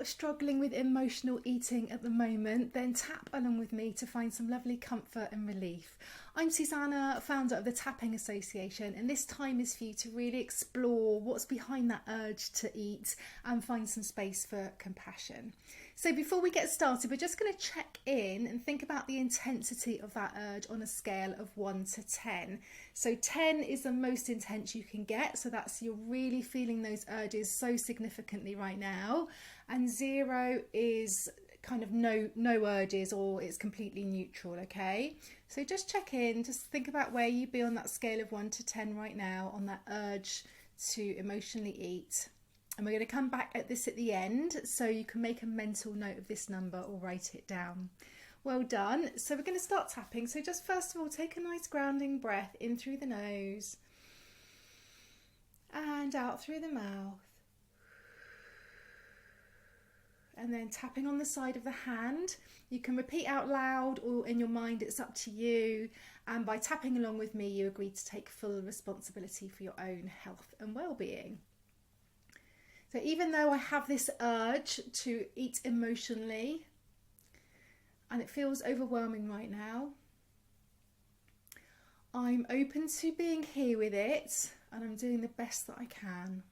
struggling with emotional eating at the moment, then tap along with me to find some lovely comfort and relief. I'm Suzannah, founder of the Tapping Association, and this time is for you to really explore what's behind that urge to eat and find some space for compassion. So before we get started, we're just going to check in and think about the intensity of that urge on a scale of 1 to 10. So 10 is the most intense you can get, so that's you're really feeling those urges so significantly right now, and 0 is kind of no urges, or it's completely neutral. Okay, so just check in, just think about where you'd be on that scale of 1 to 10 right now on that urge to emotionally eat. And we're going to come back at this at the end, so you can make a mental note of this number or write it down. Well done. So we're going to start tapping. So just first of all, take a nice grounding breath in through the nose and out through the mouth. And then tapping on the side of the hand. You can repeat out loud or in your mind, it's up to you. And by tapping along with me, you agree to take full responsibility for your own health and well-being. So even though I have this urge to eat emotionally, and it feels overwhelming right now, I'm open to being here with it, and I'm doing the best that I can.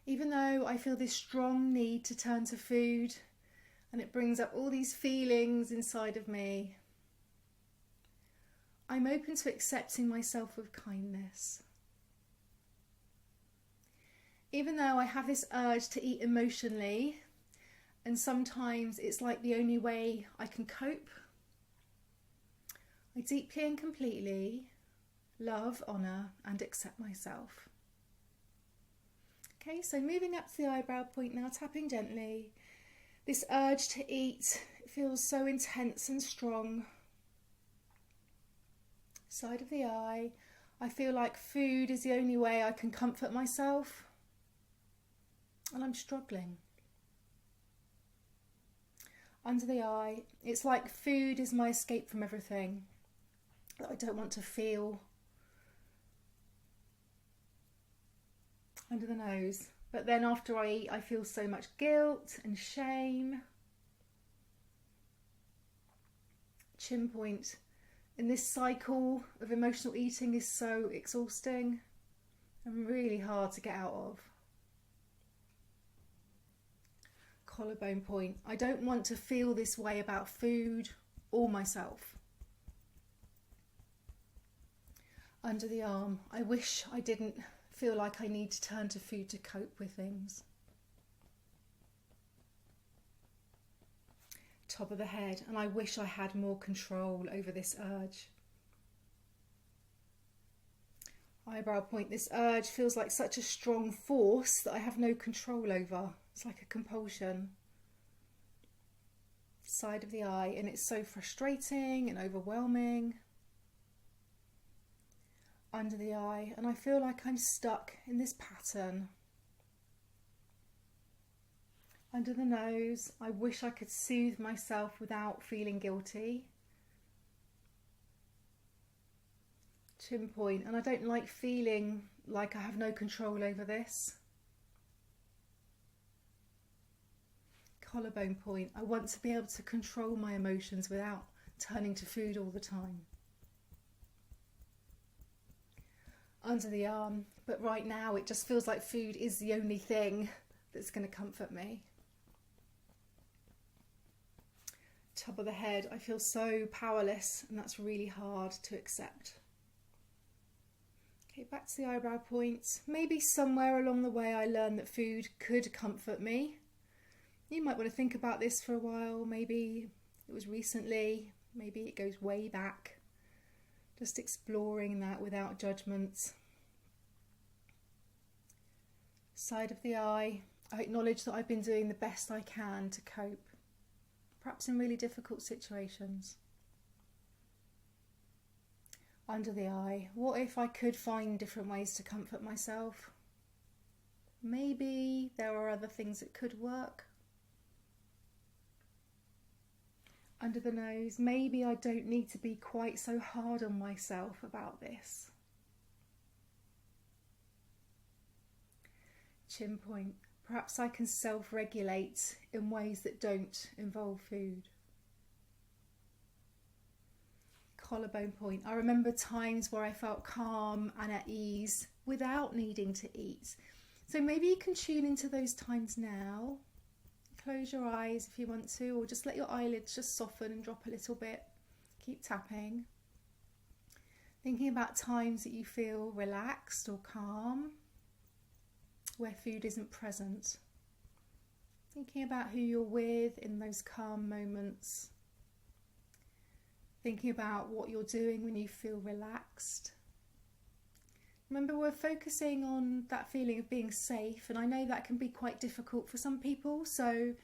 Even though I feel this strong need to turn to food, and it brings up all these feelings inside of me, I'm open to accepting myself with kindness. Even though I have this urge to eat emotionally, and sometimes it's like the only way I can cope, I deeply and completely love, honour and accept myself. Okay, so moving up to the eyebrow point now, tapping gently. This urge to eat, it feels so intense and strong. Side of the eye, I feel like food is the only way I can comfort myself, and I'm struggling. Under the eye, it's like food is my escape from everything that I don't want to feel. Under the nose, but then after I eat, I feel so much guilt and shame. Chin point, and this cycle of emotional eating is so exhausting and really hard to get out of. Collarbone point, I don't want to feel this way about food or myself. Under the arm, I wish I didn't feel like I need to turn to food to cope with things. Top of the head, and I wish I had more control over this urge. Eyebrow point, this urge feels like such a strong force that I have no control over. It's like a compulsion. Side of the eye, and it's so frustrating and overwhelming. Under the eye, and I feel like I'm stuck in this pattern. Under the nose, I wish I could soothe myself without feeling guilty. Chin point, and I don't like feeling like I have no control over this. Collarbone point, I want to be able to control my emotions without turning to food all the time. Under the arm, but right now it just feels like food is the only thing that's going to comfort me. Top of the head, I feel so powerless, and that's really hard to accept. Okay, back to the eyebrow points. Maybe somewhere along the way I learned that food could comfort me. You might want to think about this for a while. Maybe it was recently, maybe it goes way back. Just exploring that without judgment. Side of the eye, I acknowledge that I've been doing the best I can to cope, perhaps in really difficult situations. Under the eye, what if I could find different ways to comfort myself? Maybe there are other things that could work. Under the nose, maybe I don't need to be quite so hard on myself about this. Chin point, Perhaps I can self-regulate in ways that don't involve food. Collarbone point. I remember times where I felt calm and at ease without needing to eat. So maybe you can tune into those times now. Close your eyes if you want to, or just let your eyelids just soften and drop a little bit. Keep tapping. Thinking about times that you feel relaxed or calm, where food isn't present. Thinking about who you're with in those calm moments. Thinking about what you're doing when you feel relaxed. Remember, we're focusing on that feeling of being safe, and I know that can be quite difficult for some people, so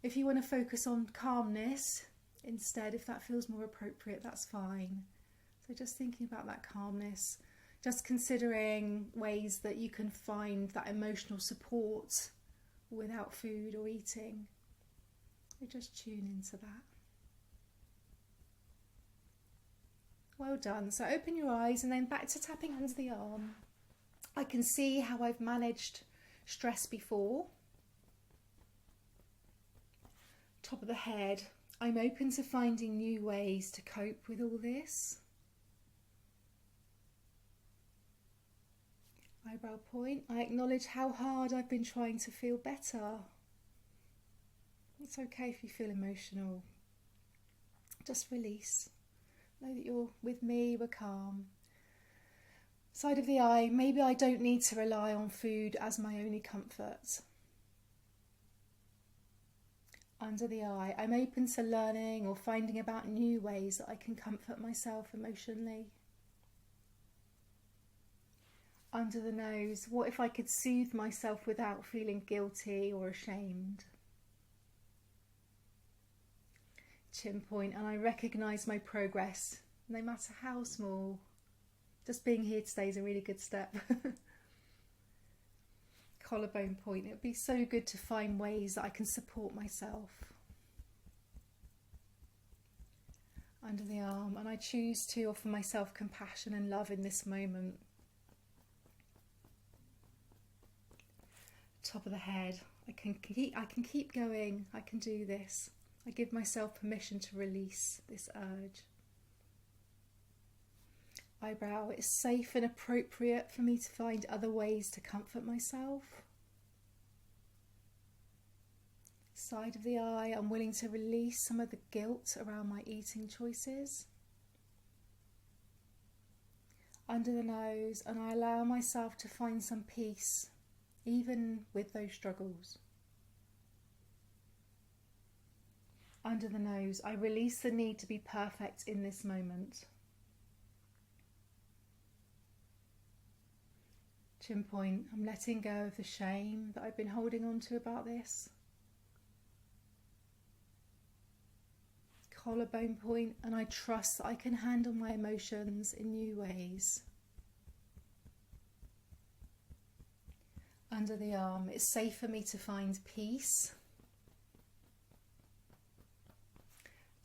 if you want to focus on calmness instead, if that feels more appropriate, that's fine. So just thinking about that calmness, just considering ways that you can find that emotional support without food or eating. So just tune into that. Well done. So open your eyes and then back to tapping under the arm. I can see how I've managed stress before. Top of the head. I'm open to finding new ways to cope with all this. Eyebrow point. I acknowledge how hard I've been trying to feel better. It's okay if you feel emotional. Just release. Know that you're with me, we're calm. Side of the eye, maybe I don't need to rely on food as my only comfort. Under the eye, I'm open to learning or finding about new ways that I can comfort myself emotionally. Under the nose, what if I could soothe myself without feeling guilty or ashamed? Chin point, and I recognise my progress, no matter how small. Just being here today is a really good step. Collarbone point, it would be so good to find ways that I can support myself. Under the arm, and I choose to offer myself compassion and love in this moment. Top of the head, I can keep going, I can do this. I give myself permission to release this urge. Eyebrow, it's safe and appropriate for me to find other ways to comfort myself. Side of the eye, I'm willing to release some of the guilt around my eating choices. Under the nose, and I allow myself to find some peace, even with those struggles. Under the nose, I release the need to be perfect in this moment. Chin point, I'm letting go of the shame that I've been holding on to about this. Collarbone point, and I trust that I can handle my emotions in new ways. Under the arm, it's safe for me to find peace.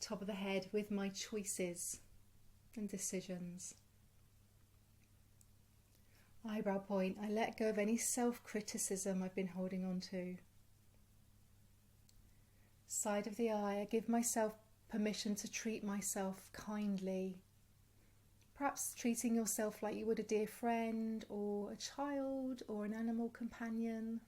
Top of the head, with my choices and decisions. Eyebrow point, I let go of any self-criticism I've been holding on to. Side of the eye, I give myself permission to treat myself kindly. Perhaps treating yourself like you would a dear friend or a child or an animal companion.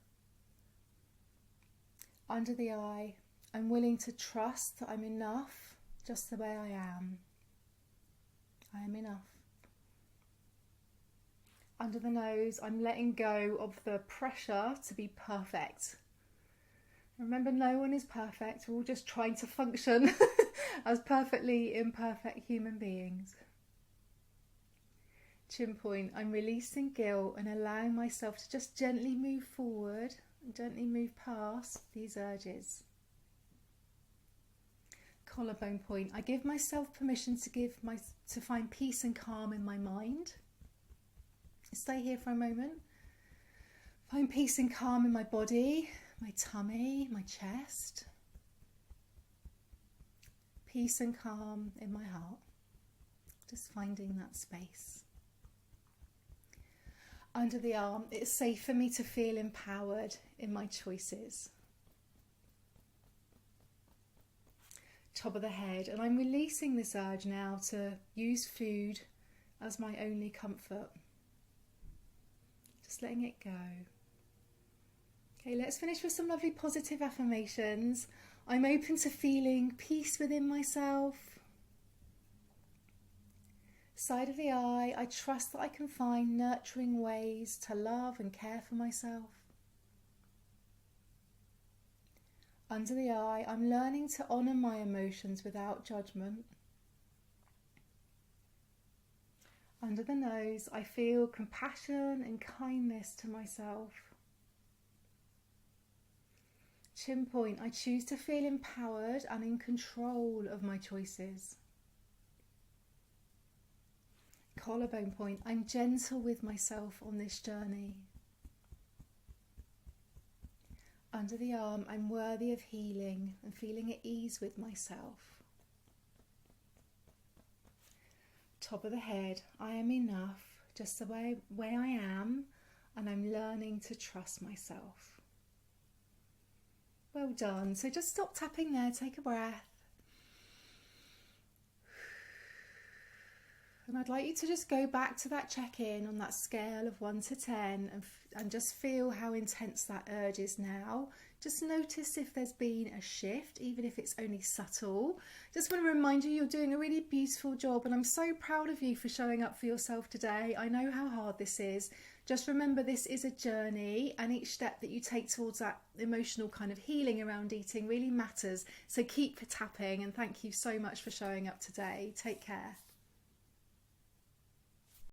Under the eye, I'm willing to trust that I'm enough just the way I am. I am enough. Under the nose, I'm letting go of the pressure to be perfect. Remember, no one is perfect. We're all just trying to function as perfectly imperfect human beings. Chin point, I'm releasing guilt and allowing myself to just gently move forward and gently move past these urges. Collarbone point, I give myself permission to find peace and calm in my mind. Stay here for a moment. Find peace and calm in my body, my tummy, my chest. Peace and calm in my heart. Just finding that space. Under the arm, it's safe for me to feel empowered in my choices. Top of the head, and I'm releasing this urge now to use food as my only comfort. Just letting it go. Okay, let's finish with some lovely positive affirmations. I'm open to feeling peace within myself. Side of the eye, I trust that I can find nurturing ways to love and care for myself. Under the eye, I'm learning to honour my emotions without judgment. Under the nose, I feel compassion and kindness to myself. Chin point, I choose to feel empowered and in control of my choices. Collarbone point, I'm gentle with myself on this journey. Under the arm, I'm worthy of healing and feeling at ease with myself. Top of the head, I am enough just the way I am, and I'm learning to trust myself. Well done. So just stop tapping there, take a breath. And I'd like you to just go back to that check-in on that scale of 1 to 10 and just feel how intense that urge is now. Just notice if there's been a shift, even if it's only subtle. Just want to remind you, you're doing a really beautiful job, and I'm so proud of you for showing up for yourself today. I know how hard this is. Just remember, this is a journey, and each step that you take towards that emotional kind of healing around eating really matters. So keep tapping, and thank you so much for showing up today. Take care.